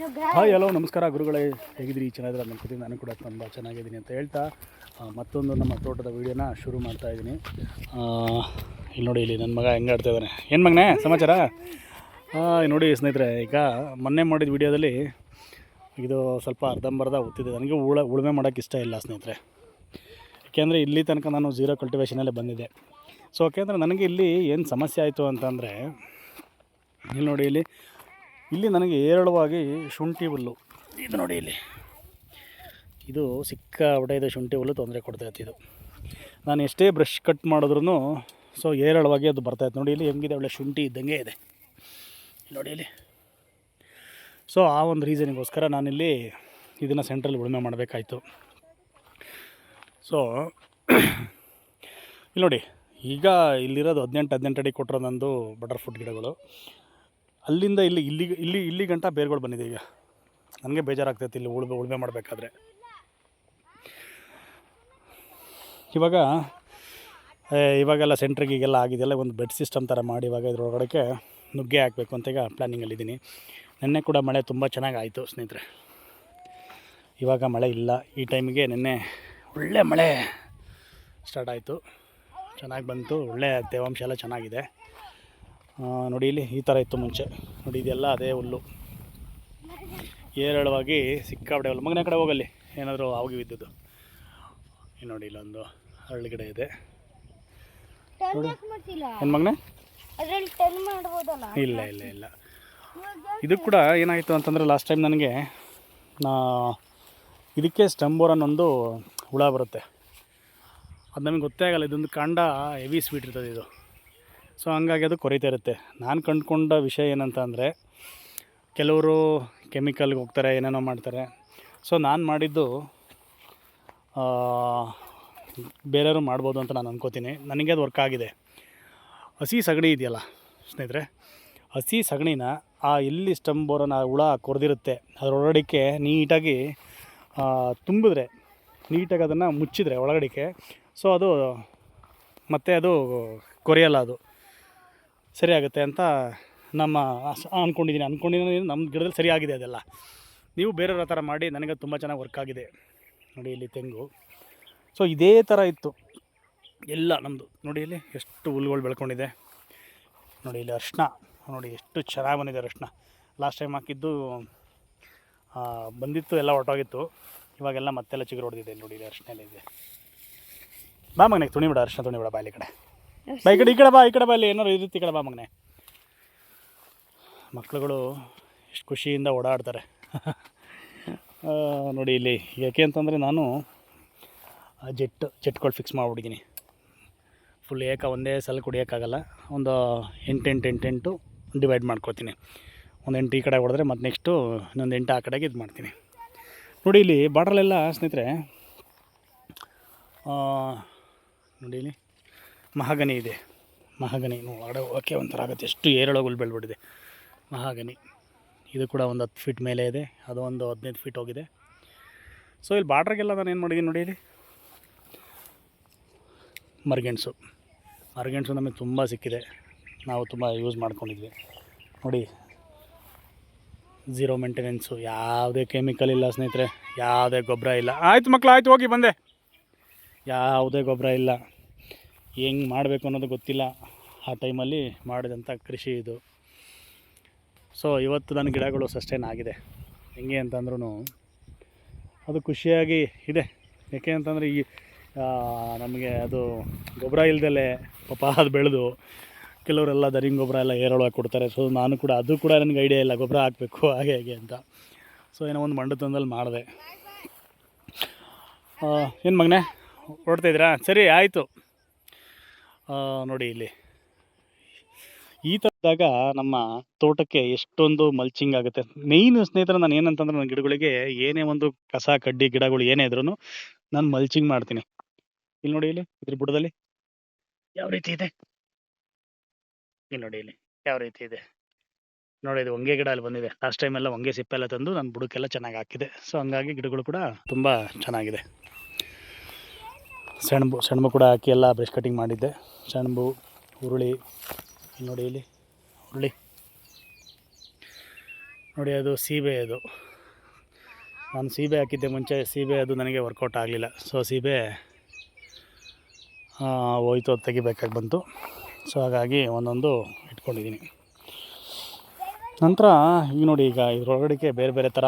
Hi hello ನಮಸ್ಕಾರ ಗುರುಗಳೇ, ಹೇಗಿದ್ದೀರಿ? ಚೆನ್ನಾಗಿದ್ರೆ ಅನ್ಕೋತೀನಿ. ನಾನು ಕೂಡ ತುಂಬ ಚೆನ್ನಾಗಿದ್ದೀನಿ ಅಂತ ಹೇಳ್ತಾ ಮತ್ತೊಂದು ನಮ್ಮ ತೋಟದ ವೀಡಿಯೋನ ಶುರು ಮಾಡ್ತಾ ಇದ್ದೀನಿ. ಇಲ್ಲಿ ನೋಡಿ, ಇಲ್ಲಿ ನನ್ನ ಮಗ ಹೆಂಗೆ ಆಡ್ತಾ ಇದ್ದಾನೆ. ಏನು ಮಗನೇ ಸಮಾಚಾರ? ನೋಡಿ ಸ್ನೇಹಿತರೆ, ಈಗ ಮೊನ್ನೆ ಮಾಡಿದ ವೀಡಿಯೋದಲ್ಲಿ ಇದು ಸ್ವಲ್ಪ ಅರ್ಧಂಬರ್ಧ ಗೊತ್ತಿದೆ. ನನಗೆ ಉಳುಮೆ ಮಾಡೋಕ್ಕೆ ಇಷ್ಟ ಇಲ್ಲ ಸ್ನೇಹಿತರೆ. ಏಕೆಂದರೆ ಇಲ್ಲಿ ತನಕ ನಾನು ಝೀರೋ ಕಲ್ಟಿವೇಷನಲ್ಲೇ ಬಂದಿದ್ದೆ. ಸೊ ಯಾಕೆಂದರೆ ನನಗೆ ಇಲ್ಲಿ ಏನು ಸಮಸ್ಯೆ ಆಯಿತು ಅಂತಂದರೆ, ಇಲ್ಲಿ ನೋಡಿ, ಇಲ್ಲಿ ನನಗೆ ಏರಳವಾಗಿ ಶುಂಠಿ ಹುಲ್ಲು, ಇದು ನೋಡಿ, ಇದು ಸಿಕ್ಕಾಪಟ್ಟೆ ಶುಂಠಿ ಹುಲ್ಲು ತೊಂದರೆ ಕೊಡ್ತಾಯಿತ್ತು. ಇದು ನಾನು ಎಷ್ಟೇ ಬ್ರಷ್ ಕಟ್ ಮಾಡಿದ್ರೂ ಸೊ ಏರಳವಾಗಿ ಅದು ಬರ್ತಾಯಿತ್ತು. ನೋಡಿ ಇಲ್ಲಿ ಹೆಂಗಿದೆ, ಒಳ್ಳೆ ಶುಂಠಿ ಇದ್ದಂಗೆ ಇದೆ ನೋಡಿ. ಸೊ ಆ ಒಂದು ರೀಸನಿಗೋಸ್ಕರ ನಾನಿಲ್ಲಿ ಇದನ್ನು ಸೆಂಟ್ರಲ್ಲಿ ಉಳುಮೆ ಮಾಡಬೇಕಾಯ್ತು. ಸೊ ಇಲ್ಲಿ ನೋಡಿ, ಈಗ ಇಲ್ಲಿರೋದು 18 ಅಡಿ ಕೊಟ್ಟರು ನಂದು ಬಟರ್ ಫ್ರೂಟ್ ಗಿಡಗಳು. ಅಲ್ಲಿಂದ ಇಲ್ಲಿ ಗಂಟ ಬೇರುಗಳು ಬಂದಿದೆ. ಈಗ ನನಗೆ ಬೇಜಾರಾಗ್ತೈತೆ ಇಲ್ಲಿ ಉಳುಮೆ ಮಾಡಬೇಕಾದ್ರೆ. ಇವಾಗೆಲ್ಲ ಸೆಂಟ್ರಿಗೆಲ್ಲ ಆಗಿದೆಯಲ್ಲ, ಒಂದು ಬೆಡ್ ಸಿಸ್ಟಮ್ ಥರ ಮಾಡಿ ಇವಾಗ ಇದ್ರೊಳಗಡೆ ನುಗ್ಗೆ ಹಾಕಬೇಕು ಅಂತ ಈಗ ಪ್ಲ್ಯಾನಿಂಗಲ್ಲಿದ್ದೀನಿ. ನೆನ್ನೆ ಕೂಡ ಮಳೆ ತುಂಬ ಚೆನ್ನಾಗಿ ಆಯಿತು ಸ್ನೇಹಿತರೆ. ಇವಾಗ ಮಳೆ ಇಲ್ಲ. ಈ ಟೈಮಿಗೆ ನೆನ್ನೆ ಒಳ್ಳೆ ಮಳೆ ಸ್ಟಾರ್ಟ್ ಆಯಿತು, ಚೆನ್ನಾಗಿ ಬಂತು, ಒಳ್ಳೆ ತೇವಾಂಶ ಎಲ್ಲ ಚೆನ್ನಾಗಿದೆ. ನೋಡಿ ಇಲ್ಲಿ ಈ ಥರ ಇತ್ತು ಮುಂಚೆ. ನೋಡಿ ಇದೆಲ್ಲ ಅದೇ ಹುಲ್ಲು, ಏರಳವಾಗಿ ಸಿಕ್ಕಾಪಟ್ಟೆ ಹುಲ್ಲು. ಮಗನ ಕಡೆ ಹೋಗಲ್ಲಿ, ಏನಾದರೂ ಆಗಿ ಬಿದ್ದದ್ದು. ಇಲ್ಲಿ ನೋಡಿ, ಇಲ್ಲೊಂದು ಹರಳು ಗಿಡ ಇದೆ. ಏನು ಮಗನೇ? ಇಲ್ಲ. ಇದು ಕೂಡ ಏನಾಯಿತು ಅಂತಂದರೆ, ಲಾಸ್ಟ್ ಟೈಮ್ ನನಗೆ ಇದಕ್ಕೆ ಸ್ಟಂಬೋರ್ ಅನ್ನೊಂದು ಹುಳ ಬರುತ್ತೆ. ಅದು ನಮಗೆ ಗೊತ್ತೇ ಆಗಲ್ಲ. ಇದೊಂದು ಕಾಂಡ ಹೆವಿ ಸ್ವೀಟ್ ಇರ್ತದೆ ಇದು. ಸೊ ಹಂಗಾಗಿ ಅದು ಕೊರಿತಾ ಇರುತ್ತೆ. ನಾನು ಕಂಡುಕೊಂಡ ವಿಷಯ ಏನಂತ ಅಂದರೆ, ಕೆಲವರು ಕೆಮಿಕಲ್ಗೆ ಹೋಗ್ತಾರೆ, ಏನೇನೋ ಮಾಡ್ತಾರೆ. ಸೊ ನಾನು ಮಾಡಿದ್ದು ಬೇರೆಯವರು ಮಾಡ್ಬೋದು ಅಂತ ನಾನು ಅಂದ್ಕೋತೀನಿ. ನನಗೆ ಅದು ವರ್ಕ್ ಆಗಿದೆ. ಹಸಿ ಸಗಣಿ ಇದೆಯಲ್ಲ ಸ್ನೇಹಿತರೆ, ಹಸಿ ಸಗಣಿನ ಎಲ್ಲಿ ಸ್ಟಂಬೋರನ್ನ ಹುಳ ಕೊರೆದಿರುತ್ತೆ ಅದರೊಳಗಡೆ ನೀಟಾಗಿ ತುಂಬಿದ್ರೆ, ನೀಟಾಗಿ ಅದನ್ನು ಮುಚ್ಚಿದರೆ ಒಳಗಡೆ, ಸೊ ಅದು ಮತ್ತೆ ಅದು ಕೊರೆಯಲ್ಲ, ಅದು ಸರಿ ಆಗುತ್ತೆ ಅಂತ ಅಂದ್ಕೊಂಡಿದ್ದೀನಿ. ನಮ್ಮ ಗಿಡದಲ್ಲಿ ಸರಿ ಆಗಿದೆ ಅದೆಲ್ಲ. ನೀವು ಬೇರೆಯವ್ರ ಥರ ಮಾಡಿ, ನನಗೆ ತುಂಬ ಚೆನ್ನಾಗಿ ವರ್ಕ್ ಆಗಿದೆ. ನೋಡಿ ಇಲ್ಲಿ ತೆಂಗು. ಸೊ ಇದೇ ಥರ ಇತ್ತು ಎಲ್ಲ ನಮ್ಮದು. ನೋಡಿ ಇಲ್ಲಿ ಎಷ್ಟು ಹುಲ್ಲುಗಳು ಬೆಳ್ಕೊಂಡಿದೆ. ನೋಡಿ ಇಲ್ಲಿ ಅರಿಶಿನ, ನೋಡಿ ಎಷ್ಟು ಚೆನ್ನಾಗಿ ಬಂದಿದೆ ಅರಿಶಿನ. ಲಾಸ್ಟ್ ಟೈಮ್ ಹಾಕಿದ್ದು ಬಂದಿತ್ತು, ಎಲ್ಲ ಹೊರಟೋಗಿತ್ತು. ಇವಾಗೆಲ್ಲ ಮತ್ತೆಲ್ಲ ಚಿಗುರು ಹೊಡೆದಿದೆ. ನೋಡಿ ಇಲ್ಲಿ ಅರಿಶಿನ ಎಲ್ಲ ಇದೆ. ಬಾ ಮಗನೆ, ತುಣಿಬಿಡ, ಅರಿಶಿನ ತುಣಿಬಿಡ. ಬಾ, ಈ ಕಡೆ ಬಾ, ಈ ಕಡೆ ಬಾ, ಇಲ್ಲಿ ಏನಾರು ಇರುತ್ತೆ, ಈ ಕಡೆ ಬಾ ಮಗನೆ. ಮಕ್ಕಳುಗಳು ಎಷ್ಟು ಖುಷಿಯಿಂದ ಓಡಾಡ್ತಾರೆ. ನೋಡಿ ಇಲ್ಲಿ ಯಾಕೆ ಅಂತಂದರೆ, ನಾನು ಜೆಟ್ಗಳು ಫಿಕ್ಸ್ ಮಾಡಿಬಿಟ್ಟಿದ್ದೀನಿ. ಫುಲ್ ಒಂದೇ ಸಲ ಕುಡಿಯೋಕ್ಕಾಗಲ್ಲ. ಒಂದು 8 ಡಿವೈಡ್ ಮಾಡ್ಕೊತೀನಿ. ಒಂದು 8 ಈ ಕಡೆ ಹೊಡೆದ್ರೆ ಮತ್ತು ನೆಕ್ಸ್ಟು ಇನ್ನೊಂದು 8 ಆ ಕಡೆಗೆ ಇದು ಮಾಡ್ತೀನಿ. ನೋಡಿ ಇಲ್ಲಿ ಬಾರ್ಡ್ರಲ್ಲೆಲ್ಲ ಸ್ನೇಹಿತರೆ, ನೋಡಿ ಇಲ್ಲಿ ಮಹಾಗನಿ ಇದೆ. ಮಹಾಗನಿ ಒಳಗಡೆ ಓಕೆ ಒಂಥರ ಆಗುತ್ತೆ. ಎಷ್ಟು ಏರಳಗಳು ಬೆಳೆದ್ಬಿಟ್ಟಿದೆ ಮಹಾಗನಿ. ಇದು ಕೂಡ ಒಂದು 10 ಫೀಟ್ ಮೇಲೆ ಇದೆ, ಅದು ಒಂದು 15 ಫೀಟ್ ಹೋಗಿದೆ. ಸೊ ಇಲ್ಲಿ ಬಾರ್ಡ್ರಿಗೆಲ್ಲ ನಾನು ಏನು ಮಾಡಿದ್ದೀನಿ ನೋಡಿ, ಇಲ್ಲಿ ಮರಗೆಣಸು ನಮಗೆ ತುಂಬ ಸಿಕ್ಕಿದೆ. ನಾವು ತುಂಬ ಯೂಸ್ ಮಾಡ್ಕೊಂಡಿದ್ವಿ. ನೋಡಿ, ಝೀರೋ ಮೇಂಟೆನೆನ್ಸು, ಯಾವುದೇ ಕೆಮಿಕಲ್ ಇಲ್ಲ ಸ್ನೇಹಿತರೆ, ಯಾವುದೇ ಗೊಬ್ಬರ ಇಲ್ಲ. ಆಯಿತು ಮಕ್ಕಳು, ಆಯಿತು, ಹೋಗಿ ಬಂದೆ. ಯಾವುದೇ ಗೊಬ್ಬರ ಇಲ್ಲ. ಹೆಂಗೆ ಮಾಡಬೇಕು ಅನ್ನೋದು ಗೊತ್ತಿಲ್ಲ. ಆ ಟೈಮಲ್ಲಿ ಮಾಡಿದಂಥ ಕೃಷಿ ಇದು. ಸೊ ಇವತ್ತು ನನ್ನ ಗಿಡಗಳು ಸಸ್ಟೈನ್ ಆಗಿದೆ. ಹೆಂಗೆ ಅಂತಂದ್ರೂ ಅದು ಖುಷಿಯಾಗಿ ಇದೆ. ಯಾಕೆ ಅಂತಂದರೆ ನಮಗೆ ಅದು ಗೊಬ್ಬರ ಇಲ್ದಲೇ ಪಾಪ ಅದು ಬೆಳೆದು, ಕೆಲವರೆಲ್ಲ ದರಿಂಗ್ ಗೊಬ್ಬರ ಎಲ್ಲ ಏರಳವಾಗಿ ಕೊಡ್ತಾರೆ. ಸೊ ನಾನು ಕೂಡ ಅದು ಕೂಡ ನನಗೆ ಐಡಿಯಾ ಇಲ್ಲ, ಗೊಬ್ಬರ ಹಾಕಬೇಕು ಹಾಗೆ ಅಂತ. ಸೊ ಏನೋ ಒಂದು ಮಂಡು ತಂದಲ್ಲಿ ಮಾಡಿದೆ. ಏನು ಮಗನೇ ಹೊರಡ್ತಾಯಿದ್ದೀರಾ? ಸರಿ, ಆಯಿತು. ನೋಡಿ ಇಲ್ಲಿ ಈ ಥರದಾಗ ನಮ್ಮ ತೋಟಕ್ಕೆ ಎಷ್ಟೊಂದು ಮಲ್ಚಿಂಗ್ ಆಗುತ್ತೆ. ಮೇಯ್ನ್ ಸ್ನೇಹಿತರೆ, ನಾನು ಏನಂತಂದ್ರೆ, ನನ್ನ ಗಿಡಗಳಿಗೆ ಏನೇ ಒಂದು ಕಸ ಕಡ್ಡಿ ಗಿಡಗಳು ಏನೇ ಇದ್ರೂ ನಾನು ಮಲ್ಚಿಂಗ್ ಮಾಡ್ತೀನಿ. ಇಲ್ಲಿ ನೋಡಿ, ಇಲ್ಲಿ ಇದ್ರ ಬುಡದಲ್ಲಿ ಯಾವ ರೀತಿ ಇದೆ, ಇಲ್ಲಿ ನೋಡಿ, ಇಲ್ಲಿ ಯಾವ ರೀತಿ ಇದೆ ನೋಡಿ. ಇದು ಹೊಂಗೆ ಗಿಡ ಅಲ್ಲಿ ಬಂದಿದೆ. ಲಾಸ್ಟ್ ಟೈಮ್ ಎಲ್ಲ ಹೊಂಗೆ ಸಿಪ್ಪೆಲ್ಲ ತಂದು ನಾನು ಬುಡಕ್ಕೆಲ್ಲ ಚೆನ್ನಾಗಿ ಹಾಕಿದೆ. ಸೊ ಹಂಗಾಗಿ ಗಿಡಗಳು ಕೂಡ ತುಂಬ ಚೆನ್ನಾಗಿದೆ. ಸೆಣಬು ಕೂಡ ಹಾಕಿ ಎಲ್ಲ ಬ್ರಷ್ ಕಟಿಂಗ್ ಮಾಡಿದ್ದೆ. ಸೆಣಬು, ಹುರುಳಿ, ಇಲ್ಲಿ ನೋಡಿ, ಇಲ್ಲಿ ಹುರುಳಿ. ನೋಡಿ ಅದು ಸೀಬೆ. ಅದು ನಾನು ಸೀಬೆ ಹಾಕಿದ್ದೆ ಮುಂಚೆ, ಸೀಬೆ ಅದು ನನಗೆ ವರ್ಕೌಟ್ ಆಗಲಿಲ್ಲ. ಸೊ ಸೀಬೆ ಹೋಯ್ತು, ಅದು ತೆಗಿಬೇಕಾಗಿ ಬಂತು. ಸೊ ಹಾಗಾಗಿ ಒಂದೊಂದು ಇಟ್ಕೊಂಡಿದ್ದೀನಿ. ನಂತರ ಈಗ ನೋಡಿ, ಈಗ ಇದರೊಳಗಡೆಗೆ ಬೇರೆ ಬೇರೆ ಥರ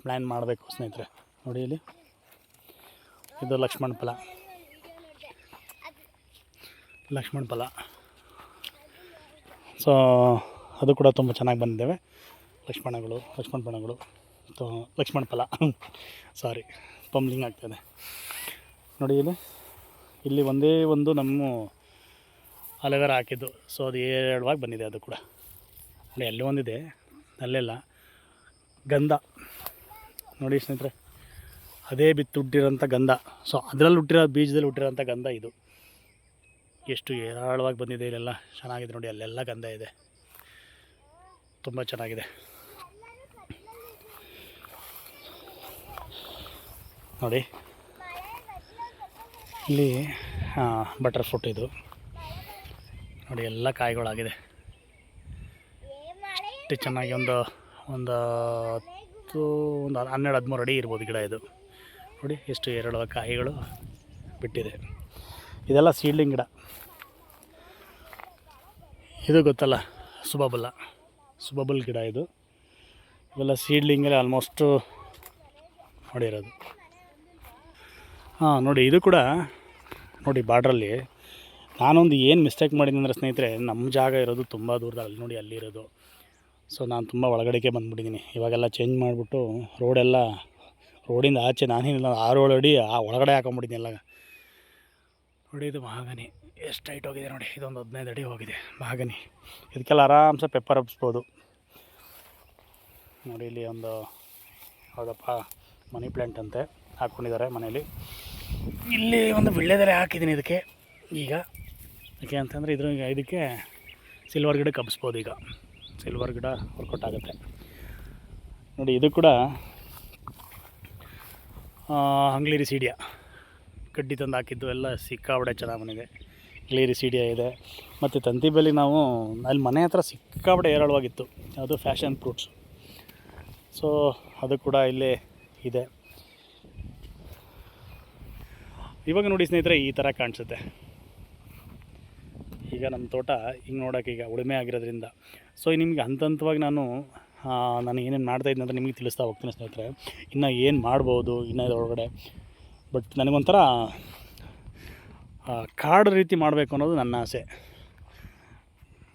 ಪ್ಲ್ಯಾನ್ ಮಾಡಬೇಕು ಸ್ನೇಹಿತರೆ. ನೋಡಿ ಇಲ್ಲಿ ಇದು ಲಕ್ಷ್ಮಣ ಫಲ. ಸೊ ಅದು ಕೂಡ ತುಂಬ ಚೆನ್ನಾಗಿ ಬಂದಿದ್ದಾವೆ. ಲಕ್ಷ್ಮಣ ಫಲ ಸಾರಿ, ಪಂಬ್ಲಿಂಗ್ ಆಗ್ತಾಯಿದೆ. ನೋಡಿ ಇಲ್ಲಿ ಒಂದೇ ಒಂದು ನಮ್ಮ ಅಲೋವೆರಾ ಹಾಕಿದ್ದು. ಸೊ ಅದು ಏರಳವಾಗಿ ಬಂದಿದೆ. ಅದು ಕೂಡ ನೋಡಿ ಅಲ್ಲೇ ಒಂದಿದೆ, ಅಲ್ಲೆಲ್ಲ ಗಂಧ ನೋಡಿ ಸ್ನೇಹಿತರೆ, ಅದೇ ಹುಟ್ಟಿರೋಂಥ ಗಂಧ. ಸೊ ಅದರಲ್ಲಿ ಹುಟ್ಟಿರೋ ಬೀಜದಲ್ಲಿ ಹುಟ್ಟಿರೋಂಥ ಗಂಧ ಇದು. ಎಷ್ಟು ಏರಾಳವಾಗಿ ಬಂದಿದೆ. ಇಲ್ಲೆಲ್ಲ ಚೆನ್ನಾಗಿದೆ ನೋಡಿ, ಅಲ್ಲೆಲ್ಲ ಗಂಧ ಇದೆ, ತುಂಬ ಚೆನ್ನಾಗಿದೆ. ನೋಡಿ ಇಲ್ಲಿ ಬಟರ್ ಫ್ರೂಟ್ ಇದು ನೋಡಿ, ಎಲ್ಲ ಕಾಯಿಗಳಾಗಿದೆ. ಎಷ್ಟು ಚೆನ್ನಾಗಿ ಒಂದು 12-13 ಅಡಿ ಇರ್ಬೋದು ಗಿಡ ಇದು. ನೋಡಿ ಎಷ್ಟು ಎರಡು ಕಾಯಿಗಳು ಬಿಟ್ಟಿದೆ. ಇದೆಲ್ಲ ಸೀಡ್ಲಿಂಗ್ ಗಿಡ. ಇದು ಗೊತ್ತಲ್ಲ, ಸುಬಬಲ್ ಗಿಡ ಇದು. ಇವೆಲ್ಲ ಸೀಡ್ಲಿಂಗಲ್ಲಿ ಆಲ್ಮೋಸ್ಟು ನೋಡಿರೋದು. ನೋಡಿ ಇದು ಕೂಡ ನೋಡಿ ಬಾರ್ಡ್ರಲ್ಲಿ ನಾನೊಂದು ಏನು ಮಿಸ್ಟೇಕ್ ಮಾಡಿದ್ದೀನಿ ಅಂದರೆ ಸ್ನೇಹಿತರೆ, ನಮ್ಮ ಜಾಗ ಇರೋದು ತುಂಬ ದೂರದಲ್ಲಿ. ನೋಡಿ ಅಲ್ಲಿರೋದು. ಸೊ ನಾನು ತುಂಬ ಒಳಗಡೆಗೆ ಬಂದುಬಿಟ್ಟಿದ್ದೀನಿ. ಇವಾಗೆಲ್ಲ ಚೇಂಜ್ ಮಾಡಿಬಿಟ್ಟು ರೋಡಿಂದ ಆಚೆ ನಾನೇನಿಲ್ಲ 6-7 ಅಡಿ ಒಳಗಡೆ ಹಾಕೊಂಬಿಟ್ಟಿದ್ದೀನಿ ಎಲ್ಲ. ನೋಡಿ ಇದು ಮಹಾಗನಿ ಎಷ್ಟು ಹೈಟ್ ಹೋಗಿದೆ ನೋಡಿ. ಇದೊಂದು 15 ಅಡಿ ಹೋಗಿದೆ ಮಹಾಗನಿ. ಇದಕ್ಕೆಲ್ಲ ಆರಾಮ್ಸೆ ಪೆಪ್ಪರ್ ಹಬ್ಸ್ಬೋದು. ನೋಡಿ ಇಲ್ಲಿ ಒಂದು ಹೌದಪ್ಪ ಮನಿ ಪ್ಲ್ಯಾಂಟ್ ಅಂತೆ ಹಾಕ್ಕೊಂಡಿದ್ದಾರೆ ಮನೇಲಿ. ಇಲ್ಲಿ ಒಂದು ವೀಳ್ಯದೆಲೆ ಹಾಕಿದ್ದೀನಿ ಇದಕ್ಕೆ. ಈಗ ಯಾಕೆ ಅಂತಂದರೆ ಇದಕ್ಕೆ ಸಿಲ್ವರ್ ಗಿಡಕ್ಕೆ ಹಬ್ಸ್ಬೋದು. ಈಗ ಸಿಲ್ವರ್ ಗಿಡ ವರ್ಕೌಟ್ ಆಗುತ್ತೆ. ನೋಡಿ ಇದು ಕೂಡ ಅಂಗ್ಲಿರಿಸೀಡಿಯಾ ಕಡ್ಡಿ ತಂದು ಹಾಕಿದ್ದು ಎಲ್ಲ ಸಿಕ್ಕಾಬಡೆ ಚೆನ್ನಾಗಿ ಬಂದಿದೆ. ಅಂಗ್ಲಿರಿಸೀಡಿಯಾ ಇದೆ. ಮತ್ತು ತಂತಿಬೇಲಿ ನಾವು ಅಲ್ಲಿ ಮನೆ ಹತ್ರ ಸಿಕ್ಕಾಬಡೆ ಏರಳವಾಗಿತ್ತು, ಅದು ಫ್ಯಾಷನ್ ಫ್ರೂಟ್ಸ್. ಸೊ ಅದು ಕೂಡ ಇಲ್ಲೇ ಇದೆ. ಇವಾಗ ನೋಡಿ ಸ್ನೇಹಿತರೆ, ಈ ಥರ ಕಾಣಿಸುತ್ತೆ. ಈಗ ನಮ್ಮ ತೋಟ ಹಿಂಗೆ ನೋಡೋಕೆ ಈಗ ಉಳುಮೆ ಆಗಿರೋದ್ರಿಂದ ಸೊ ನಿಮಗೆ ಹಂತವಾಗಿ ನಾನು ಏನೇನು ಮಾಡ್ತಾಯಿದ್ದೀನಿ ಅಂತ ನಿಮಗೆ ತಿಳಿಸ್ತಾ ಹೋಗ್ತೀನಿ ಸ್ನೇಹಿತರೆ. ಇನ್ನು ಏನು ಮಾಡ್ಬೋದು ಇನ್ನು ಇದರೊಳಗಡೆ. ಬಟ್ ನನಗೊಂಥರ ಕಾಡು ರೀತಿ ಮಾಡಬೇಕು ಅನ್ನೋದು ನನ್ನ ಆಸೆ.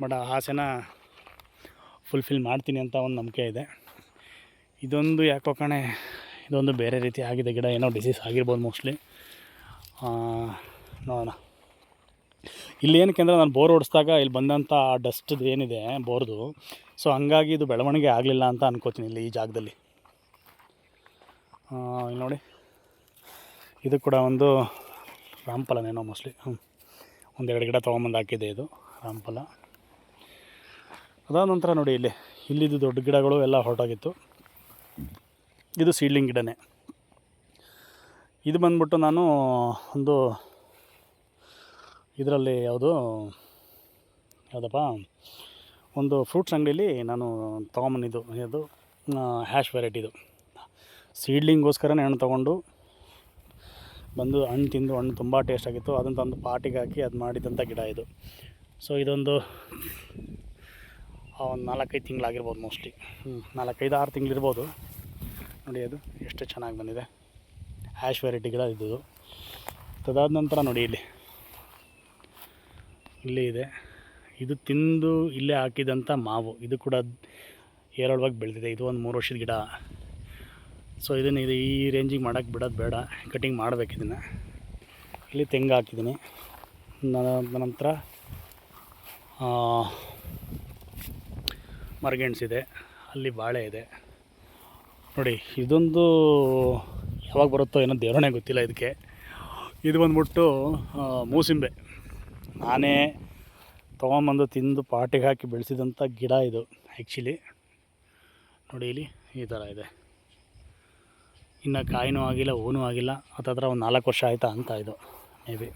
ಬಟ್ ಆ ಆಸೆನ ಫುಲ್ಫಿಲ್ ಮಾಡ್ತೀನಿ ಅಂತ ಒಂದು ನಂಬಿಕೆ ಇದೆ. ಇದೊಂದು ಯಾಕೋ ಕಣೆ, ಇದೊಂದು ಬೇರೆ ರೀತಿ ಆಗಿದೆ ಗಿಡ. ಏನೋ ಡಿಸೀಸ್ ಆಗಿರ್ಬೋದು ಮೋಸ್ಟ್ಲಿ. ನೋಡೋಣ. ಇಲ್ಲಿ ಏನಕ್ಕೆ ಅಂದರೆ ನಾನು ಬೋರ್ ಓಡಿಸಿದಾಗ ಇಲ್ಲಿ ಬಂದಂಥ ಡಸ್ಟ್ದು ಏನಿದೆ ಬೋರ್ದು, ಸೊ ಹಂಗಾಗಿ ಇದು ಬೆಳವಣಿಗೆ ಆಗಲಿಲ್ಲ ಅಂತ ಅನ್ಕೋತೀನಿ ಇಲ್ಲಿ ಈ ಜಾಗದಲ್ಲಿ. ಇಲ್ಲಿ ನೋಡಿ, ಇದು ಕೂಡ ಒಂದು ರಾಮಫಲನೇನೋ ಮೋಸ್ಟ್ಲಿ. ಒಂದೆರಡು ಗಿಡ ತೊಗೊಂಬಂದು ಹಾಕಿದೆ ಇದು ರಾಮಫಲ. ಅದಾದ ನಂತರ ನೋಡಿ ಇಲ್ಲಿದ್ದು ದೊಡ್ಡ ಗಿಡಗಳು ಎಲ್ಲ ಹೊರಟೋಗಿತ್ತು. ಇದು ಸೀಡ್ಲಿಂಗ್ ಗಿಡನೇ. ಇದು ಬಂದ್ಬಿಟ್ಟು ನಾನು ಒಂದು ಇದರಲ್ಲಿ ಯಾವುದಪ್ಪ ಒಂದು ಫ್ರೂಟ್ಸ್ ಅಂಗಡಿಯಲ್ಲಿ ನಾನು ತೊಗೊಂಬಂದಿದ್ದು. ಇದು ಹ್ಯಾಶ್ ವೆರೈಟಿದು ಸೀಡ್ಲಿಂಗೋಸ್ಕರನೇ ಹಣ್ಣು ತೊಗೊಂಡು ಬಂದು ಹಣ್ಣು ತಿಂದು ಹಣ್ಣು ತುಂಬ ಟೇಸ್ಟಾಗಿತ್ತು. ಅದನ್ನು ತಂದು ಪಾಟಿಗೆ ಹಾಕಿ ಅದು ಮಾಡಿದಂಥ ಗಿಡ ಇದು. ಸೊ ಇದೊಂದು ಒಂದು 4-5 ತಿಂಗಳಾಗಿರ್ಬೋದು ಮೋಸ್ಟ್ಲಿ. 4-5-6 ತಿಂಗಳಿರ್ಬೋದು. ನೋಡಿ ಅದು ಎಷ್ಟು ಚೆನ್ನಾಗಿ ಬಂದಿದೆ. ಹ್ಯಾಶ್ ವೆರೈಟಿ ಗಿಡ ಇದ್ದು. ಅದಾದ ನಂತರ ನೋಡಿ ಇಲ್ಲಿ ಇದೆ. ಇದು ತಿಂದು ಇಲ್ಲೇ ಹಾಕಿದಂಥ ಮಾವು. ಇದು ಕೂಡ ಏರಳವಾಗಿ ಬೆಳೆದಿದೆ. ಇದು ಒಂದು 3 ವರ್ಷದ ಗಿಡ. ಸೊ ಇದು ಈ ರೇಂಜಿಗೆ ಮಾಡೋಕ್ಕೆ ಬಿಡೋದು ಬೇಡ, ಕಟಿಂಗ್ ಮಾಡಬೇಕು ಇದನ್ನು. ಇಲ್ಲಿ ತೆಂಗು ಹಾಕಿದ್ದೀನಿ. ನಂತರ ಮರಗೆಣಸಿದೆ, ಅಲ್ಲಿ ಬಾಳೆ ಇದೆ. ನೋಡಿ ಇದೊಂದು ಯಾವಾಗ ಬರುತ್ತೋ ಏನೋ ದೇವರೇ ಗೊತ್ತಿಲ್ಲ ಇದಕ್ಕೆ. ಇದು ಬಂದ್ಬಿಟ್ಟು ಮೂಸಿಂಬೆ. ನಾನೇ ತೊಗೊಂಬಂದು ತಿಂದು ಪಾಟಿಗೆ ಹಾಕಿ ಬೆಳೆಸಿದಂಥ ಗಿಡ ಇದು ಆ್ಯಕ್ಚುಲಿ. ನೋಡಿ ಇಲ್ಲಿ ಈ ಥರ ಇದೆ. ಇನ್ನು ಕಾಯಿನೂ ಆಗಿಲ್ಲ, ಹೂನೂ ಆಗಿಲ್ಲ. ಹತ್ತತ್ರ ಒಂದು 4 ವರ್ಷ ಆಯಿತಾ ಅಂತ ಇದು. ಮೇ ಬಿ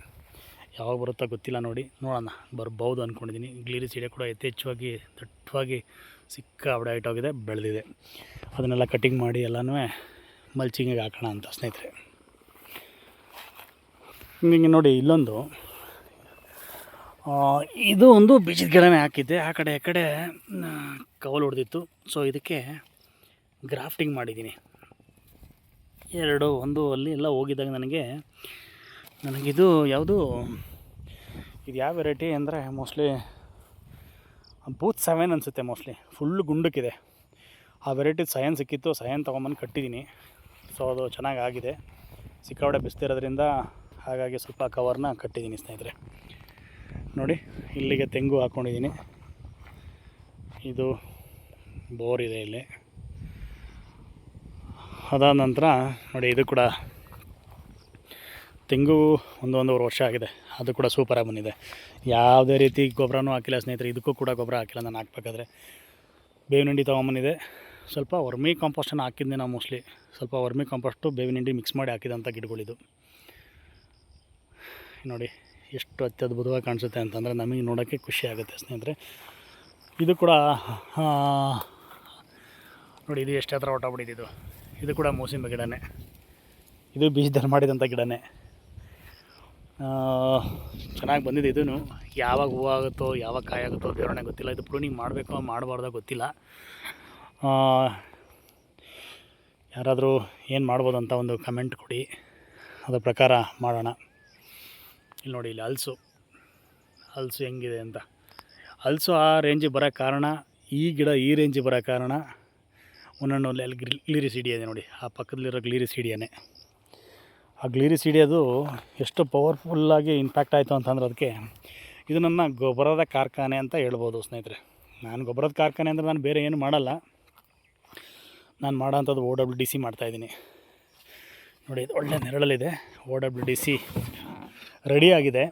ಯಾವಾಗ ಬರುತ್ತೋ ಗೊತ್ತಿಲ್ಲ. ನೋಡೋಣ, ಬರ್ಬೋದು ಅಂದ್ಕೊಂಡಿದ್ದೀನಿ. ಗ್ಲಿರಿಸೀಡಿಯಾ ಕೂಡ ಯಥೇಚ್ಛವಾಗಿ ದಟ್ಟವಾಗಿ ಸಿಕ್ಕಾಪಟ್ಟೆ ಹೈಟ್ ಹೋಗಿದೆ, ಬೆಳೆದಿದೆ. ಅದನ್ನೆಲ್ಲ ಕಟಿಂಗ್ ಮಾಡಿ ಎಲ್ಲನೂ ಮಲ್ಚಿಂಗಿಗೆ ಹಾಕೋಣ ಅಂತ ಸ್ನೇಹಿತರೆ. ಹಿಂಗೆ ನೋಡಿ ಇಲ್ಲೊಂದು ಇದು ಒಂದು ಬೀಜದ ಗಿಡನೇ ಹಾಕಿದ್ದೆ. ಆ ಕಡೆ ಕವಲು ಹೊಡೆದಿತ್ತು. ಸೊ ಇದಕ್ಕೆ ಗ್ರಾಫ್ಟಿಂಗ್ ಮಾಡಿದ್ದೀನಿ. ಒಂದು ಅಲ್ಲಿ ಎಲ್ಲ ಹೋಗಿದ್ದಾಗ ನನಗಿದು ಯಾವುದು, ಇದು ಯಾವ ವೆರೈಟಿ ಅಂದರೆ ಮೋಸ್ಟ್ಲಿ ಬೂತ್ 7 ಅನಿಸುತ್ತೆ. ಮೋಸ್ಟ್ಲಿ ಫುಲ್ಲು ಗುಂಡಕ್ಕಿದೆ. ಆ ವೆರೈಟಿ ಸಯನ್ ಸಿಕ್ಕಿತ್ತು, ಸಯನ್ ತೊಗೊಂಬಂದು ಕಟ್ಟಿದ್ದೀನಿ. ಸೊ ಅದು ಚೆನ್ನಾಗಾಗಿದೆ. ಸಿಕ್ಕಾಪಟ್ಟೆ ಬಿಸ್ತಿರೋದ್ರಿಂದ ಹಾಗಾಗಿ ಸ್ವಲ್ಪ ಕವರ್ನ ಕಟ್ಟಿದ್ದೀನಿ ಸ್ನೇಹಿತರೆ. ನೋಡಿ ಇಲ್ಲಿಗೆ ತೆಂಗು ಹಾಕ್ಕೊಂಡಿದ್ದೀನಿ. ಇದು ಬೋರ್ ಇದೆ ಇಲ್ಲಿ. ಅದಾದ ನಂತರ ನೋಡಿ ಇದು ಕೂಡ ತೆಂಗು ಒಂದೂವರೆ ವರ್ಷ ಆಗಿದೆ. ಅದು ಕೂಡ ಸೂಪರಾಗಿ ಬಂದಿದೆ. ಯಾವುದೇ ರೀತಿ ಗೊಬ್ಬರನೂ ಹಾಕಿಲ್ಲ ಸ್ನೇಹಿತರೆ. ಇದಕ್ಕೂ ಕೂಡ ಗೊಬ್ಬರ ಹಾಕಿಲ್ಲ ನಾನು ಹಾಕ್ಬೇಕಾದ್ರೆ. ಬೇವಿನ ಹಿಂಡಿ ತೊಗೊಂಬಂದಿದೆ. ಸ್ವಲ್ಪ ವರ್ಮಿ ಕಾಂಪೋಸ್ಟನ್ನು ಹಾಕಿದ್ದೆ ನಾವು ಮೋಸ್ಟ್ಲಿ. ಸ್ವಲ್ಪ ವರ್ಮಿ ಕಾಂಪೋಸ್ಟು ಬೇವಿನ ಹಿಂಡಿ ಮಿಕ್ಸ್ ಮಾಡಿ ಹಾಕಿದಂಥ ಗಿಡಗಳಿದು. ನೋಡಿ ಎಷ್ಟು ಅತ್ಯದ್ಭುತವಾಗಿ ಕಾಣಿಸುತ್ತೆ ಅಂತಂದರೆ ನಮಗೆ ನೋಡೋಕ್ಕೆ ಖುಷಿ ಆಗುತ್ತೆ ಸ್ನೇಹಿತರೆ. ಇದು ಕೂಡ ನೋಡಿ ಇದು ಎಷ್ಟು ಹತ್ರ ಹೊಟ್ಟೋಗ್ಬಿಟ್ಟಿದ್ದು. ಇದು ಕೂಡ ಮೂಸಂಬಿ ಗಿಡನೇ. ಇದು ಬೀಜದಲ್ಲಿ ಮಾಡಿದಂಥ ಗಿಡನೇ. ಚೆನ್ನಾಗಿ ಬಂದಿದೆ. ಇದೂ ಯಾವಾಗ ಹೂವು ಆಗುತ್ತೋ ಯಾವಾಗ ಕಾಯಿ ಆಗುತ್ತೋ ದೇವರೇ ಗೊತ್ತಿಲ್ಲ. ಇದು ಪ್ರೂನಿಂಗ್ ಮಾಡಬೇಕೋ ಮಾಡಬಾರ್ದೋ ಗೊತ್ತಿಲ್ಲ. ಯಾರಾದರೂ ಏನು ಮಾಡ್ಬೋದು ಅಂತ ಒಂದು ಕಮೆಂಟ್ ಕೊಡಿ, ಅದರ ಪ್ರಕಾರ ಮಾಡೋಣ. ಇಲ್ಲಿ ನೋಡಿ, ಇಲ್ಲಿ ಹಲಸು ಹೆಂಗಿದೆ ಅಂತ. ಹಲಸು ಆ ರೇಂಜಿಗೆ ಬರೋ ಕಾರಣ, ಈ ಗಿಡ ಈ ರೇಂಜಿಗೆ ಬರೋ ಕಾರಣ ಒಂದೊಂದು ಅಲ್ಲಿ ಗ್ಲೀರಿಸಿಡಿಯ ಇದೆ ನೋಡಿ. ಆ ಪಕ್ಕದಲ್ಲಿರೋ ಗ್ಲೀರಿಸಿಡಿಯೇ. ಆ ಗ್ಲೀರಿಸಿಡಿಯದು ಎಷ್ಟು ಪವರ್ಫುಲ್ಲಾಗಿ ಇಂಪ್ಯಾಕ್ಟ್ ಆಯಿತು ಅಂತಂದ್ರೆ ಅದಕ್ಕೆ ಇದು ನನ್ನ ಗೊಬ್ಬರದ ಕಾರ್ಖಾನೆ ಅಂತ ಹೇಳ್ಬೋದು ಸ್ನೇಹಿತರೆ. ನಾನು ಗೊಬ್ಬರದ ಕಾರ್ಖಾನೆ ಅಂದರೆ ನಾನು ಬೇರೆ ಏನು ಮಾಡಲ್ಲ. ನಾನು ಮಾಡೋಂಥದ್ದು OWDC ಮಾಡ್ತಾಯಿದ್ದೀನಿ ನೋಡಿ. ಇದು ಒಳ್ಳೆ ನೆರಳಲ್ಲಿದೆ. OWDC ರೆಡಿಯಾಗಿದೆ.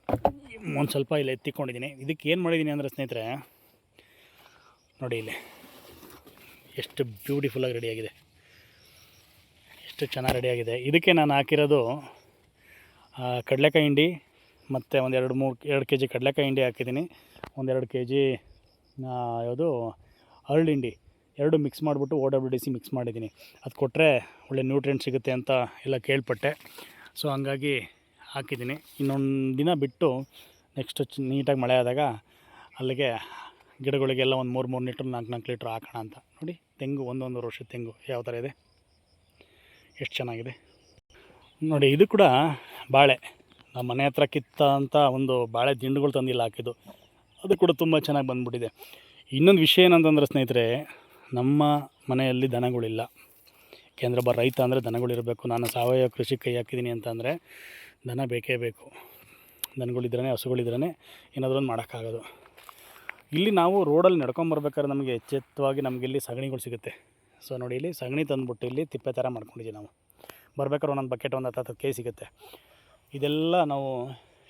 ಒಂದು ಸ್ವಲ್ಪ ಇಲ್ಲಿ ಎತ್ತಿಕೊಂಡಿದ್ದೀನಿ. ಇದಕ್ಕೆ ಏನು ಮಾಡಿದ್ದೀನಿ ಅಂದರೆ ಸ್ನೇಹಿತರೆ ನೋಡಿ, ಇಲ್ಲಿ ಎಷ್ಟು ಬ್ಯೂಟಿಫುಲ್ಲಾಗಿ ರೆಡಿಯಾಗಿದೆ, ಎಷ್ಟು ಚೆನ್ನಾಗಿ ರೆಡಿಯಾಗಿದೆ. ಇದಕ್ಕೆ ನಾನು ಹಾಕಿರೋದು ಕಡಲೆಕಾಯಿ ಹಿಂಡಿ ಮತ್ತು ಒಂದು 2 kg ಕಡಲೆಕಾಯಿ ಹಿಂಡಿ ಹಾಕಿದ್ದೀನಿ. 1-2 kg ಯಾವುದು ಅರಳು ಹಿಂಡಿ, 2 ಮಿಕ್ಸ್ ಮಾಡಿಬಿಟ್ಟು OWDC ಮಿಕ್ಸ್ ಮಾಡಿದ್ದೀನಿ. ಅದು ಕೊಟ್ಟರೆ ಒಳ್ಳೆ ನ್ಯೂಟ್ರಿಯೆಂಟ್ ಸಿಗುತ್ತೆ ಅಂತ ಎಲ್ಲ ಕೇಳ್ಪಟ್ಟೆ. ಸೊ ಹಂಗಾಗಿ ಹಾಕಿದ್ದೀನಿ. ಇನ್ನೊಂದು ದಿನ ಬಿಟ್ಟು ನೆಕ್ಸ್ಟ್ ನೀಟಾಗಿ ಮಳೆ ಆದಾಗ ಅಲ್ಲಿಗೆ ಗಿಡಗಳಿಗೆಲ್ಲ ಒಂದು 3 ಲೀಟ್ರ್ 4 ಲೀಟ್ರ್ ಹಾಕೋಣ ಅಂತ. ನೋಡಿ ತೆಂಗು, ಒಂದೂವರೆ ವರ್ಷದ ತೆಂಗು ಯಾವ ಥರ ಇದೆ, ಎಷ್ಟು ಚೆನ್ನಾಗಿದೆ ನೋಡಿ. ಇದು ಕೂಡ ಬಾಳೆ, ನಮ್ಮ ಮನೆ ಹತ್ರ ಕಿತ್ತಂಥ ಒಂದು ಬಾಳೆ ದಿಂಡುಗಳು ತಂದಿಲ್ಲ ಹಾಕಿದ್ದು. ಅದು ಕೂಡ ತುಂಬ ಚೆನ್ನಾಗಿ ಬಂದುಬಿಟ್ಟಿದೆ. ಇನ್ನೊಂದು ವಿಷಯ ಏನಂತಂದರೆ ಸ್ನೇಹಿತರೆ, ನಮ್ಮ ಮನೆಯಲ್ಲಿ ದನಗಳಿಲ್ಲ. ಏಕೆಂದರೆ ರೈತ ಅಂದರೆ ದನಗಳಿರಬೇಕು. ನಾನು ಸಾವಯವ ಕೃಷಿ ಕೈ ಹಾಕಿದ್ದೀನಿ ಅಂತಂದರೆ ದನ ಬೇಕೇ ಬೇಕು. ದನಗಳಿದ್ರೇ, ಹಸುಗಳಿದ್ರೇ ಏನಾದರೂ ಒಂದು ಮಾಡೋಕ್ಕಾಗೋದು. ಇಲ್ಲಿ ನಾವು ರೋಡಲ್ಲಿ ನಡ್ಕೊಂಬರ್ಬೇಕಾದ್ರೆ ನಮಗೆ ಎಚ್ಚೆತ್ತವಾಗಿ ನಮಗಿಲ್ಲಿ ಸಗಣಿಗಳು ಸಿಗುತ್ತೆ. ಸೊ ನೋಡಿ, ಇಲ್ಲಿ ಸಗಣಿ ತಂದುಬಿಟ್ಟು ಇಲ್ಲಿ ತಿಪ್ಪೆ ಥರ ಮಾಡ್ಕೊಂಡಿದ್ದೀವಿ ನಾವು. ಬರ್ಬೇಕಾದ್ರೆ ಒಂದೊಂದು ಬಕೆಟ್ ಒಂದು 10 kg ಸಿಗುತ್ತೆ. ಇದೆಲ್ಲ ನಾವು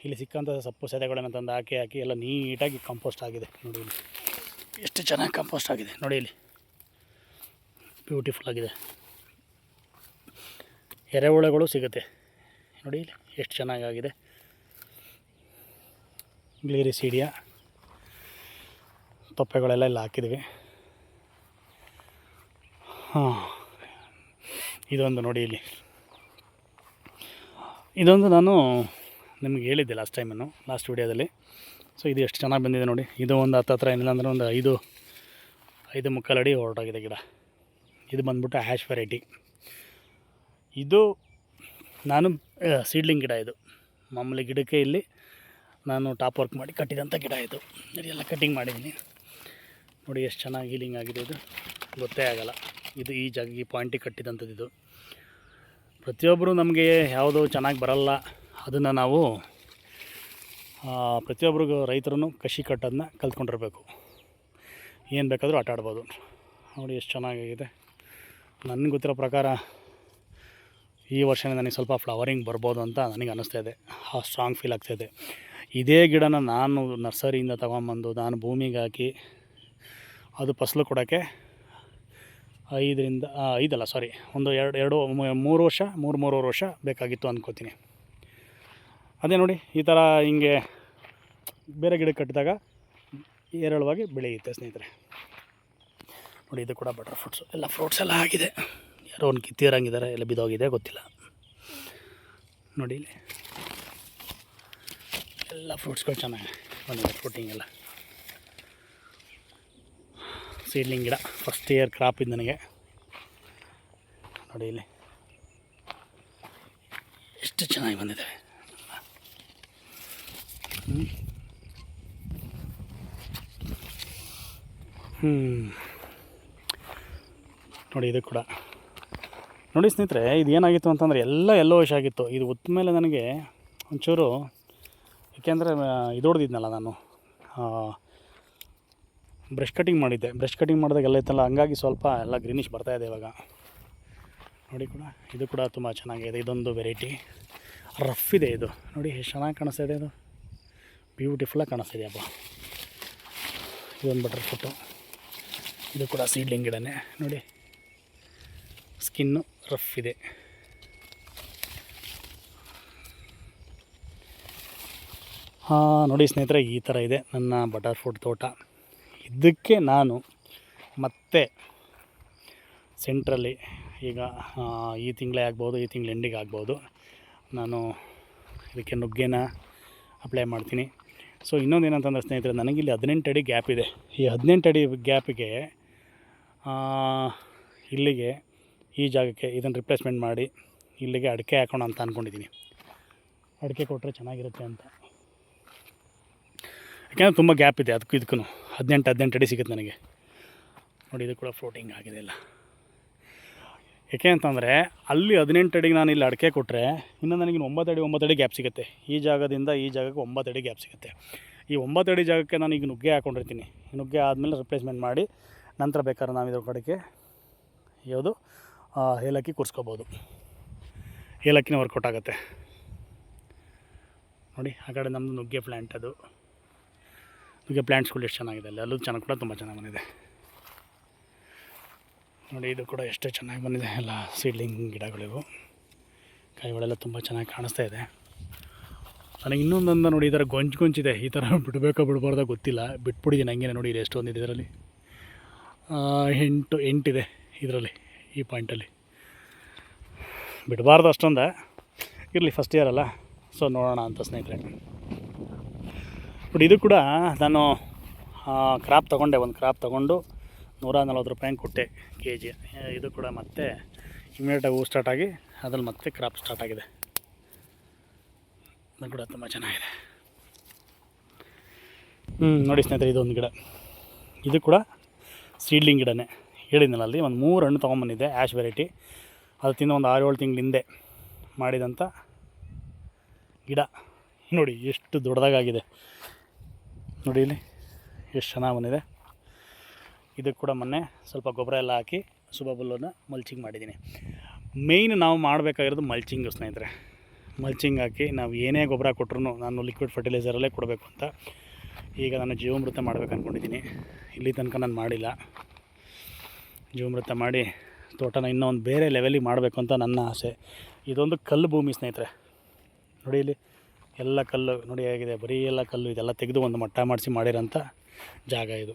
ಇಲ್ಲಿ ಸಿಕ್ಕಂಥ ಸೊಪ್ಪು ಸೆದೆಗಳನ್ನು ತಂದು ಹಾಕಿ ಎಲ್ಲ ನೀಟಾಗಿ ಕಂಪೋಸ್ಟ್ ಆಗಿದೆ. ನೋಡಿ ಇಲ್ಲಿ ಎಷ್ಟು ಚೆನ್ನಾಗಿ ಕಂಪೋಸ್ಟ್ ಆಗಿದೆ ನೋಡಿ. ಇಲ್ಲಿ ಬ್ಯೂಟಿಫುಲ್ ಆಗಿದೆ. ಎರೆಹುಳುಗಳು ಸಿಗುತ್ತೆ ನೋಡಿ. ಇಲ್ಲಿ ಎಷ್ಟು ಚೆನ್ನಾಗಾಗಿದೆ. ಗ್ಲೀರಿಸಿಡಿಯ ತೊಪ್ಪೆಗಳೆಲ್ಲ ಇಲ್ಲಿ ಹಾಕಿದ್ವಿ. ಇದೊಂದು ನೋಡಿ, ಇಲ್ಲಿ ಇದೊಂದು ನಾನು ನಿಮ್ಗೆ ಹೇಳಿದ್ದೆ ಲಾಸ್ಟ್ ವೀಡಿಯೋದಲ್ಲಿ. ಸೊ ಇದು ಎಷ್ಟು ಚೆನ್ನಾಗಿ ಬಂದಿದೆ ನೋಡಿ. ಇದು ಒಂದು ಹತ್ರ ಏನಿಲ್ಲ ಅಂದರೆ ಒಂದು 5 ಮುಕ್ಕಾಲು ಅಡಿ ಹೊರಟೋಗಿದೆ ಗಿಡ. ಇದು ಬಂದ್ಬಿಟ್ಟು ಹ್ಯಾಶ್ ವೆರೈಟಿ. ಇದು ನಾನು ಸೀಡ್ಲಿಂಗ್ ಗಿಡ. ಇದು ಮಾಮೂಲಿ ಗಿಡಕ್ಕೆ ಇಲ್ಲಿ ನಾನು ಟಾಪ್ ವರ್ಕ್ ಮಾಡಿ ಕಟ್ಟಿದಂಥ ಗಿಡ. ಇದು ಎಲ್ಲ ಕಟ್ಟಿಂಗ್ ಮಾಡಿದ್ದೀನಿ ನೋಡಿ. ಎಷ್ಟು ಚೆನ್ನಾಗಿ ಹೀಲಿಂಗ್ ಆಗಿದೆ. ಇದು ಗೊತ್ತೇ ಆಗೋಲ್ಲ. ಇದು ಈ ಪಾಯಿಂಟಿಗೆ ಕಟ್ಟಿದಂಥದ್ದು. ಇದು ಪ್ರತಿಯೊಬ್ಬರು ನಮಗೆ ಯಾವುದು ಚೆನ್ನಾಗಿ ಬರಲ್ಲ ಅದನ್ನು ನಾವು ಪ್ರತಿಯೊಬ್ಬರಿಗೂ ರೈತರು ಕಸಿ ಕಟ್ಟೋದನ್ನ ಕಲ್ತ್ಕೊಂಡಿರ್ಬೇಕು. ಏನು ಬೇಕಾದರೂ ಆಟ ಆಡ್ಬೋದು ನೋಡಿ. ಎಷ್ಟು ಚೆನ್ನಾಗಿದೆ. ನನಗೆ ಗೊತ್ತಿರೋ ಪ್ರಕಾರ ಈ ವರ್ಷನೇ ನನಗೆ ಸ್ವಲ್ಪ ಫ್ಲವರಿಂಗ್ ಬರ್ಬೋದು ಅಂತ ನನಗೆ ಅನ್ನಿಸ್ತಾ ಇದೆ. ಸ್ಟ್ರಾಂಗ್ ಫೀಲ್ ಆಗ್ತಾಯಿದೆ. ಇದೇ ಗಿಡನ ನಾನು ನರ್ಸರಿಯಿಂದ ತೊಗೊಂಬಂದು ನಾನು ಭೂಮಿಗೆ ಹಾಕಿ ಅದು ಫಸಲು ಕೊಡೋಕ್ಕೆ 3 ವರ್ಷ 3.5 ವರ್ಷ ಬೇಕಾಗಿತ್ತು ಅಂದ್ಕೋತೀನಿ. ಅದೇ ನೋಡಿ, ಈ ಥರ ಹಿಂಗೆ ಬೇರೆ ಗಿಡಕ್ಕೆ ಕಟ್ಟಿದಾಗ ಹೇರಳವಾಗಿ ಬೆಳೆಯುತ್ತೆ ಸ್ನೇಹಿತರೆ. ನೋಡಿ ಇದು ಕೂಡ ಬಟರ್ ಫ್ರೂಟ್ಸು, ಎಲ್ಲ ಫ್ರೂಟ್ಸ್ ಎಲ್ಲ ಆಗಿದೆ. ಯಾರೋ ಒಂದು ಕಿತ್ತಿರಂಗಿದ್ದಾರೆ, ಎಲ್ಲ ಬಿದ್ದೋಗಿದೆ ಗೊತ್ತಿಲ್ಲ. ನೋಡಿ ಇಲ್ಲಿ ಎಲ್ಲ ಫ್ರೂಟ್ಸ್ಗಳು ಚೆನ್ನಾಗಿ ಬಂದಿದೆ. ಫ್ರೂಟಿಂಗ್ ಎಲ್ಲ ಸೀಡ್ಲಿಂಗ್ ಗಿಡ, ಫಸ್ಟ್ ಇಯರ್ ಕ್ರಾಪ್ ಇದು ನನಗೆ. ನೋಡಿ ಇಲ್ಲಿ ಎಷ್ಟು ಚೆನ್ನಾಗಿ ಬಂದಿದೆ. ನೋಡಿ ಇದು ಕೂಡ ನೋಡಿ ಸ್ನೇಹಿತರೆ, ಇದು ಏನಾಗಿತ್ತು ಅಂತಂದರೆ ಎಲ್ಲ ಯೆಲ್ಲೋಯಿಶ್ ಆಗಿತ್ತು. ಇದು ಉತ್ತ ಮೇಲೆ ನನಗೆ ಒಂಚೂರು, ಏಕೆಂದರೆ ಇದು ಹೊಡೆದಿದ್ನಲ್ಲ ನಾನು, ಬ್ರಷ್ ಕಟಿಂಗ್ ಮಾಡಿದ್ದೆ. ಬ್ರಷ್ ಕಟಿಂಗ್ ಮಾಡಿದಾಗ ಎಲ್ಲ ಇತ್ತಲ್ಲ, ಹಂಗಾಗಿ ಸ್ವಲ್ಪ ಎಲ್ಲ ಗ್ರೀನಿಶ್ ಬರ್ತಾಯಿದೆ ಇವಾಗ. ನೋಡಿ ಕೂಡ ಇದು ಕೂಡ ತುಂಬ ಚೆನ್ನಾಗಿದೆ. ಇದೊಂದು ವೆರೈಟಿ ರಫ್ ಇದೆ. ಇದು ನೋಡಿ ಎಷ್ಟು ಚೆನ್ನಾಗಿ ಕಾಣಿಸ್ತಾ ಇದೆ. ಇದು ಬ್ಯೂಟಿಫುಲ್ಲಾಗಿ ಕಾಣಿಸ್ತಾ ಇದೆಯಪ್ಪ. ಇದೊಂದು ಬಟರ್ ಫ್ರೂಟು, ಇದು ಕೂಡ ಸೀಡ್ಲಿಂಗ್ ಗಿಡನೇ. ನೋಡಿ ಸ್ಕಿನ್ನು ರಫ್ ಇದೆ. ನೋಡಿ ಸ್ನೇಹಿತರೆ, ಈ ಥರ ಇದೆ ನನ್ನ ಬಟರ್ ಫ್ರೂಟ್ ತೋಟ. ಇದಕ್ಕೆ ನಾನು ಮತ್ತೆ ಸೆಂಟ್ರಲ್ಲಿ ಈಗ ಈ ತಿಂಗಳೇ ಆಗ್ಬೋದು, ಈ ತಿಂಗಳ ಎಂಡಿಗೆ ಆಗ್ಬೋದು, ನಾನು ಇದಕ್ಕೆ ನುಗ್ಗೆನ ಅಪ್ಲೈ ಮಾಡ್ತೀನಿ. ಸೊ ಇನ್ನೊಂದು ಏನಂತಂದರೆ ಸ್ನೇಹಿತರೆ, ನನಗಿಲ್ಲಿ 18 ಅಡಿ ಗ್ಯಾಪ್ ಇದೆ. ಈ 18 ಅಡಿ ಗ್ಯಾಪಿಗೆ ಇಲ್ಲಿಗೆ ಈ ಜಾಗಕ್ಕೆ ಇದನ್ನು ರಿಪ್ಲೇಸ್ಮೆಂಟ್ ಮಾಡಿ ಇಲ್ಲಿಗೆ ಅಡಿಕೆ ಹಾಕೋಣ ಅಂತ ಅಂದ್ಕೊಂಡಿದ್ದೀನಿ. ಅಡಿಕೆ ಕೊಟ್ಟರೆ ಚೆನ್ನಾಗಿರುತ್ತೆ ಅಂತ. ಯಾಕೆಂದರೆ ತುಂಬ ಗ್ಯಾಪ್ ಇದೆ ಅದಕ್ಕೂ ಇದಕ್ಕೂ. 18 ಅಡಿ ಸಿಗುತ್ತೆ ನನಗೆ. ನೋಡಿ ಇದು ಕೂಡ ಫ್ಲೋಟಿಂಗ್ ಆಗಿದೆ ಎಲ್ಲ. ಯಾಕೆ ಅಂತಂದರೆ ಅಲ್ಲಿ 18 ಅಡಿಗೆ ನಾನು ಇಲ್ಲಿ ಅಡಿಕೆ ಕೊಟ್ಟರೆ ಇನ್ನು ನನಗೆ 9 ಅಡಿ ಗ್ಯಾಪ್ ಸಿಗುತ್ತೆ. ಈ ಜಾಗದಿಂದ ಈ ಜಾಗಕ್ಕೆ 9 ಅಡಿ ಗ್ಯಾಪ್ ಸಿಗುತ್ತೆ. ಈ 9 ಅಡಿ ಜಾಗಕ್ಕೆ ನಾನು ಈಗ ನುಗ್ಗೆ ಹಾಕ್ಕೊಂಡಿರ್ತೀನಿ. ನುಗ್ಗೆ ಆದಮೇಲೆ ರಿಪ್ಲೇಸ್ಮೆಂಟ್ ಮಾಡಿ ನಂತರ ಬೇಕಾದ್ರೆ ನಾವು ಇದ್ರ ಕಡೆಗೆ ಯಾವುದು ಏಲಕ್ಕಿ ಕೂರಿಸ್ಕೋಬೋದು. ಏಲಕ್ಕಿನ ವರ್ಕೌಟ್ ಆಗುತ್ತೆ. ನೋಡಿ ಆ ಕಡೆ ನಮ್ಮದು ನುಗ್ಗೆ ಪ್ಲ್ಯಾಂಟ್, ಅದು ನುಗ್ಗೆ ಪ್ಲ್ಯಾಂಟ್ಸ್ಗಳು ಎಷ್ಟು ಚೆನ್ನಾಗಿದೆ ಅಲ್ಲಿ. ಅಲ್ಲೂ ಚೆನ್ನಾಗಿ ಕೂಡ ತುಂಬ ಚೆನ್ನಾಗಿ ಬಂದಿದೆ. ನೋಡಿ ಇದು ಕೂಡ ಎಷ್ಟು ಚೆನ್ನಾಗಿ ಬಂದಿದೆ. ಎಲ್ಲ ಸೀಡ್ಲಿಂಗ್ ಗಿಡಗಳಿವು. ಕಾಯಿಗಳೆಲ್ಲ ತುಂಬ ಚೆನ್ನಾಗಿ ಕಾಣಿಸ್ತಾ ಇದೆ. ನನಗೆ ಇನ್ನೊಂದೊಂದು ನೋಡಿ, ಈ ಥರ ಗೊಂಚಿದೆ. ಈ ಥರ ಬಿಡಬೇಕೋ ಬಿಡಬಾರ್ದೋ ಗೊತ್ತಿಲ್ಲ, ಬಿಟ್ಬಿಟ್ಟಿದ್ದೀನಿ ಹಂಗೆ. ನೋಡಿ ಇದು ಎಷ್ಟೊಂದಿದೆ ಇದರಲ್ಲಿ. 8 ಇದೆ ಇದರಲ್ಲಿ, ಈ ಪಾಯಿಂಟಲ್ಲಿ. ಬಿಡಬಾರ್ದು ಅಷ್ಟೊಂದು, ಇರಲಿ ಫಸ್ಟ್ ಇಯರ್ ಅಲ್ಲ, ಸೊ ನೋಡೋಣ ಅಂತ ಸ್ನೇಹಿತರೆ. ಬಟ್ ಇದು ಕೂಡ ನಾನು ಕ್ರಾಪ್ ತೊಗೊಂಡೆ. ಒಂದು ಕ್ರಾಪ್ ತೊಗೊಂಡು 140 ರೂಪಾಯಿ ಕೊಟ್ಟೆ kg. ಇದು ಕೂಡ ಮತ್ತೆ ಇಮಿಡಿಯೇಟಾಗಿ ಹೂ ಸ್ಟಾರ್ಟ್ ಆಗಿ ಅದ್ರಲ್ಲಿ ಮತ್ತೆ ಕ್ರಾಪ್ ಸ್ಟಾರ್ಟ್ ಆಗಿದೆ. ಅದು ಕೂಡ ತುಂಬ ಚೆನ್ನಾಗಿದೆ. ನೋಡಿ ಸ್ನೇಹಿತರೆ, ಇದೊಂದು ಗಿಡ, ಇದು ಕೂಡ ಸೀಡ್ಲಿಂಗ್ ಗಿಡನೇ. ಹೇಳಿದ್ನಲ್ಲ ಅಲ್ಲಿ ಒಂದು 3 ಹಣ್ಣು ತೊಗೊಂಬಂದಿದ್ದೆ, ಆ್ಯಶ್ ವೆರೈಟಿ. ಅದು ತಿಂದು ಒಂದು 6-7 ತಿಂಗಳ ಹಿಂದೆ ಮಾಡಿದಂಥ ಗಿಡ. ನೋಡಿ ಎಷ್ಟು ದೊಡ್ಡದಾಗಿದೆ. ನೋಡಿ ಇಲ್ಲಿ ಎಷ್ಟು ಚೆನ್ನಾಗಿ ಬಂದಿದೆ. ಇದಕ್ಕೆ ಕೂಡ ಮೊನ್ನೆ ಸ್ವಲ್ಪ ಗೊಬ್ಬರ ಎಲ್ಲ ಹಾಕಿ ಸುಬಬುಲ್ಲನ್ನು ಮಲ್ಚಿಂಗ್ ಮಾಡಿದ್ದೀನಿ. ಮೇಯ್ನ್ ನಾವು ಮಾಡಬೇಕಾಗಿರೋದು ಮಲ್ಚಿಂಗು ಸ್ನೇಹಿತರೆ. ಮಲ್ಚಿಂಗ್ ಹಾಕಿ ನಾವು ಏನೇ ಗೊಬ್ಬರ ಕೊಟ್ಟರು ನಾನು ಲಿಕ್ವಿಡ್ ಫರ್ಟಿಲೈಸರಲ್ಲೇ ಕೊಡಬೇಕು ಅಂತ ಈಗ ನಾನು ಜೀವಾಮೃತ ಮಾಡಬೇಕು ಅಂದ್ಕೊಂಡಿದ್ದೀನಿ. ಇಲ್ಲಿ ತನಕ ನಾನು ಮಾಡಿಲ್ಲ. ಜೀವಾಮೃತ ಮಾಡಿ ತೋಟನ ಇನ್ನೂ ಒಂದು ಬೇರೆ ಲೆವೆಲಿಗೆ ಮಾಡಬೇಕು ಅಂತ ನನ್ನ ಆಸೆ. ಇದೊಂದು ಕಲ್ಲು ಭೂಮಿ ಸ್ನೇಹಿತರೆ. ನೋಡಿ ಇಲ್ಲಿ ಎಲ್ಲ ಕಲ್ಲು ನೋಡಿ ಹೇಗಿದೆ, ಬರೀ ಎಲ್ಲ ಕಲ್ಲು. ಇದೆಲ್ಲ ತೆಗೆದು ಒಂದು ಮಟ್ಟ ಮಾಡಿಸಿ ಮಾಡಿರೋಂಥ ಜಾಗ ಇದು.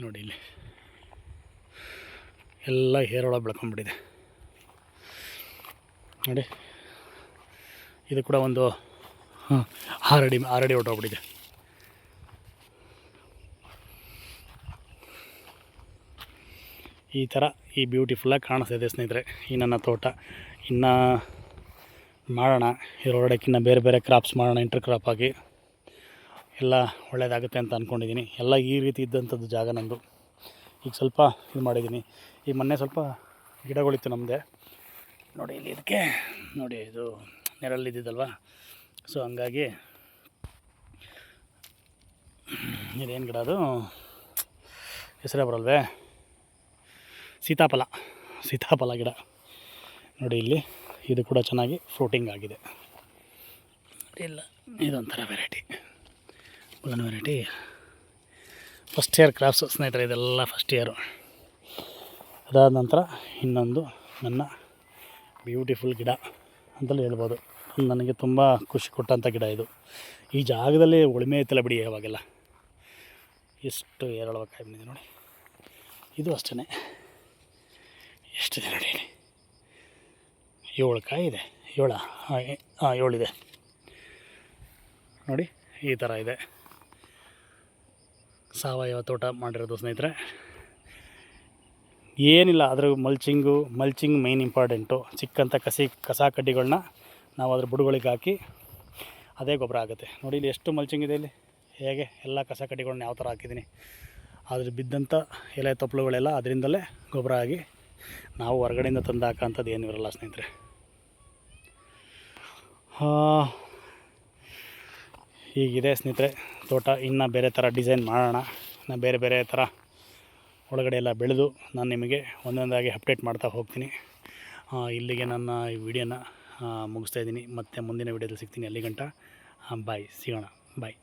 ನೋಡಿ ಇಲ್ಲಿ ಎಲ್ಲ ಹೇರೊಳಗೆ ಬೆಳ್ಕೊಂಬಿಟ್ಟಿದೆ. ನೋಡಿ ಇದು ಕೂಡ ಒಂದು 6 ಅಡಿ ಹೊರಟೋಗ್ಬಿಟ್ಟಿದೆ. ಈ ಥರ ಈ ಬ್ಯೂಟಿಫುಲ್ಲಾಗಿ ಕಾಣಿಸ್ತಾಯಿದೆ ಸ್ನೇಹಿತರೆ ಈ ನನ್ನ ತೋಟ. ಇನ್ನು ಮಾಡೋಣ ಇದರೊಳಗಡೆಕ್ಕಿನ್ನ ಬೇರೆ ಬೇರೆ ಕ್ರಾಪ್ಸ್ ಮಾಡೋಣ, ಇಂಟರ್ ಕ್ರಾಪ್ ಆಗಿ ಎಲ್ಲ ಒಳ್ಳೆಯದಾಗುತ್ತೆ ಅಂತ ಅಂದ್ಕೊಂಡಿದ್ದೀನಿ. ಎಲ್ಲ ಈ ರೀತಿ ಇದ್ದಂಥದ್ದು ಜಾಗ ನಂದು. ಈಗ ಸ್ವಲ್ಪ ಇದು ಮಾಡಿದ್ದೀನಿ. ಈಗ ಮೊನ್ನೆ ಸ್ವಲ್ಪ ಗಿಡಗಳಿತ್ತು ನಮ್ಮದೇ. ನೋಡಿ ಇಲ್ಲಿ ಇದಕ್ಕೆ ನೋಡಿ ಇದು ನೆರಳಿದ್ದಿದ್ದಲ್ವ, ಸೊ ಹಂಗಾಗಿ ಇದೇನು ಗಿಡ, ಅದು ಹೆಸರೇ ಬರಲ್ವೇ, ಸೀತಾಫಲ ಗಿಡ. ನೋಡಿ ಇಲ್ಲಿ ಇದು ಕೂಡ ಚೆನ್ನಾಗಿ ಫ್ರೂಟಿಂಗ್ ಆಗಿದೆ. ಇಲ್ಲ ಇದೊಂಥರ ವೆರೈಟಿ, ಒಂದು ವೆರೈಟಿ ಫಸ್ಟ್ ಇಯರ್ ಕ್ರಾಪ್ಸ್ ಸ್ನೇಹಿತರೆ. ಇದೆಲ್ಲ ಫಸ್ಟ್ ಇಯರು. ಅದಾದ ನಂತರ ಇನ್ನೊಂದು ನನ್ನ ಬ್ಯೂಟಿಫುಲ್ ಗಿಡ ಅಂತಲೇ ಹೇಳ್ಬೋದು. ನನಗೆ ತುಂಬ ಖುಷಿ ಕೊಟ್ಟಂಥ ಗಿಡ ಇದು. ಈ ಜಾಗದಲ್ಲಿ ಉಳುಮೆ ಐತಲ್ಲ ಬಿಡಿ, ಯಾವಾಗೆಲ್ಲ ಎಷ್ಟು ಏರಳವಾಗಿ ಕಾಯಿ ಬಂದಿದೆ ನೋಡಿ. ಇದು ಅಷ್ಟೇ, ಎಷ್ಟಿದೆ ನೋಡಿ, 7 ಕಾಯಿ ಇದೆ. 7 ಇದೆ ನೋಡಿ, ಈ ಥರ ಇದೆ ಸಾವಯವ ತೋಟ ಮಾಡಿರೋದು ಸ್ನೇಹಿತರೆ. ಏನಿಲ್ಲ, ಅದ್ರ ಮಲ್ಚಿಂಗ್ ಮೇಯ್ನ್ ಇಂಪಾರ್ಟೆಂಟು. ಚಿಕ್ಕಂಥ ಕಸ ಕಡ್ಡಿಗಳನ್ನ ನಾವು ಅದ್ರ ಬುಡಗಳಿಗೆ ಹಾಕಿ ಅದೇ ಗೊಬ್ಬರ ಆಗುತ್ತೆ. ನೋಡಿ ಇಲ್ಲಿ ಎಷ್ಟು ಮಲ್ಚಿಂಗ್ ಇದೆ, ಇಲ್ಲಿ ಹೇಗೆ ಎಲ್ಲ ಕಸ ಕಡ್ಡಿಗಳನ್ನ ಯಾವ ಥರ ಹಾಕಿದ್ದೀನಿ. ಅದ್ರ ಬಿದ್ದಂಥ ಎಲೆ ತೊಪ್ಪಲುಗಳೆಲ್ಲ ಅದರಿಂದಲೇ ಗೊಬ್ಬರ ಆಗಿ ನಾವು ಹೊರಗಡೆಯಿಂದ ತಂದು ಹಾಕೋಂಥದ್ದು ಏನೂ ಇರಲ್ಲ ಸ್ನೇಹಿತರೆ. ಹೀಗಿದೆ ಸ್ನೇಹಿತರೆ ತೋಟ. ಇನ್ನು ಬೇರೆ ಥರ ಡಿಸೈನ್ ಮಾಡೋಣ, ಇನ್ನು ಬೇರೆ ಬೇರೆ ಥರ ಒಳಗಡೆ ಎಲ್ಲ ಬೆಳೆದು ನಾನು ನಿಮಗೆ ಒಂದೊಂದಾಗಿ ಅಪ್ಡೇಟ್ ಮಾಡ್ತಾ ಹೋಗ್ತೀನಿ. ಇಲ್ಲಿಗೆ ನನ್ನ ಈ ವಿಡಿಯೋನ ಮುಗಿಸ್ತಾಯಿದ್ದೀನಿ. ಮತ್ತು ಮುಂದಿನ ವಿಡಿಯೋದಲ್ಲಿ ಸಿಗ್ತೀನಿ. ಅಲ್ಲಿ ಗಂಟ ಬಾಯ್, ಸಿಗೋಣ, ಬಾಯ್.